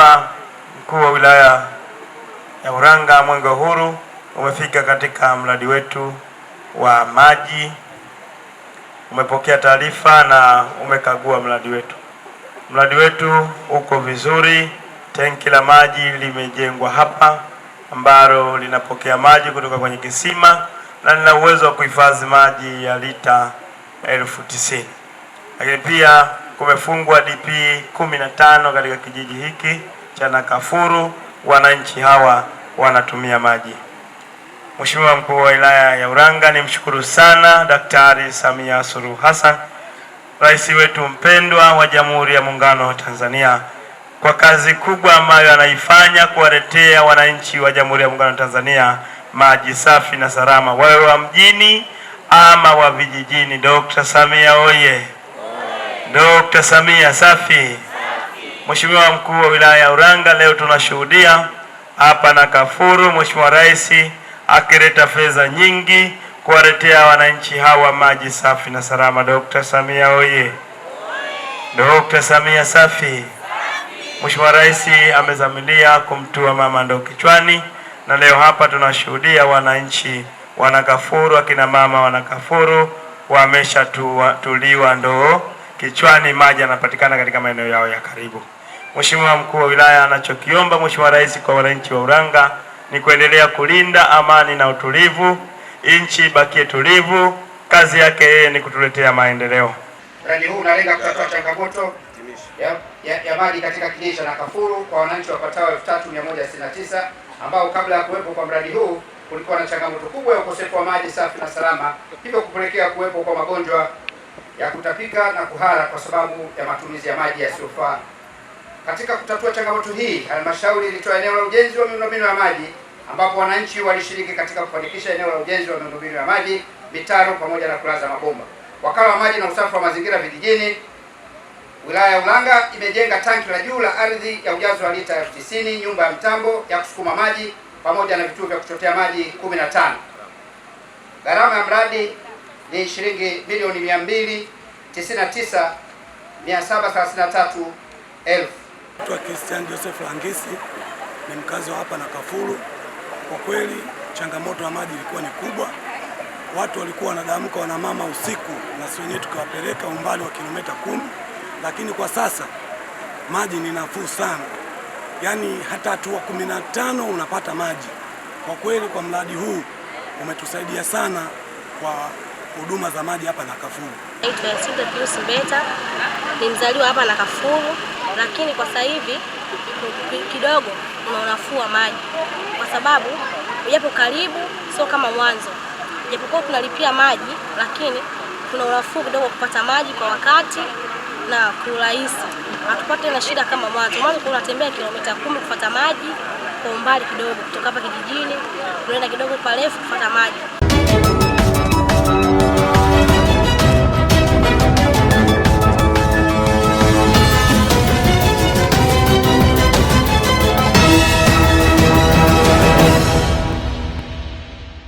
Mheshimiwa Mkuu wa Wilaya ya Uranga, Mwenge wa Uhuru umefika katika mradi wetu wa maji. Umepokea taarifa na umekagua mradi wetu. Mradi wetu uko vizuri. Tenki la maji limejengwa hapa ambalo linapokea maji kutoka kwenye kisima na lina uwezo wa kuhifadhi maji ya lita 10,090. Lakini pia kumefungwa DP 15 katika kijiji hiki cha Nakafuru. Wananchi hawa wanatumia maji. Mheshimiwa Mkuu wa Wilaya ya Uranga, nimshukuru sana Daktari Samia Suluhu Hassan, Rais wetu mpendwa wa Jamhuri ya Muungano wa Tanzania, kwa kazi kubwa ambayo anaifanya kuwaletea wananchi wa Jamhuri ya Muungano wa Tanzania maji safi na salama, wawe wa mjini ama wa vijijini. Dr. Samia oye! Dr. Samia safi! Mheshimiwa Mkuu wa Wilaya ya Uranga, leo tunashuhudia hapa Nakafuru Mheshimiwa Rais akileta fedha nyingi kuwaletea wananchi hawa maji safi na salama. Dr. Samia oye! Dr. Samia safi! Mheshimiwa Rais amezamilia kumtua mama ndoo kichwani, na leo hapa tunashuhudia wananchi wa Nakafuru, akina mama wa Nakafuru wameshatuliwa ndoo kichwani. Maji yanapatikana katika maeneo yao ya karibu. Mheshimiwa Mkuu wa Wilaya, anachokiomba Mheshimiwa Rais kwa wananchi wa Uranga ni kuendelea kulinda amani na utulivu, nchi bakie tulivu. Kazi yake yeye ni kutuletea maendeleo. Mradi huu unalenga kutatua changamoto ya maji katika kijiji cha Nakafuru kwa wananchi wapatao 3169 ambao kabla ya kuwepo kwa mradi huu kulikuwa na changamoto kubwa ya ukosefu wa maji safi na salama, hivyo kupelekea kuwepo kwa magonjwa ya kutapika na kuhara kwa sababu ya matumizi ya maji yasiyofaa. Katika kutatua changamoto hii, halmashauri ilitoa eneo la ujenzi wa miundombinu ya maji ambapo wananchi walishiriki katika kufanikisha eneo la ujenzi wa miundombinu ya maji, mitaro pamoja na kulaza mabomba. Wakala wa maji na usafi wa mazingira vijijini Wilaya ya Uranga imejenga tanki la juu la ardhi ya ujazo wa lita 90,000, nyumba ya mtambo ya kusukuma maji pamoja na vituo vya kuchotea maji 15. Gharama ya mradi ni shilingi milioni 299,733,000. Christian Joseph Langisi ni mkazi wa hapa Nakafuru. Kwa kweli changamoto ya maji ilikuwa ni kubwa. Watu walikuwa wanadamuka wanamama usiku na sisi wenyewe tukawapeleka umbali wa kilomita 10, lakini kwa sasa maji ni nafuu sana. Yaani hata hatua 15 unapata maji. Kwa kweli kwa mradi huu umetusaidia sana kwa huduma za maji hapa Nakafuru. Naitwa Yasinda Pius Mbeta, ni mzaliwa hapa Nakafuru, lakini kwa sasa hivi kidogo unafuu wa maji kwa sababu ujapo karibu sio kama mwanzo. Japokuwa tunalipia maji, lakini kuna unafuu kidogo kupata maji kwa wakati na kwa urahisi. Hatupate na shida kama mwanzo. Mwanzo tunatembea kilomita 10 kufuata maji kwa umbali kidogo kutoka hapa kijijini, tunaenda kidogo parefu kufuata maji.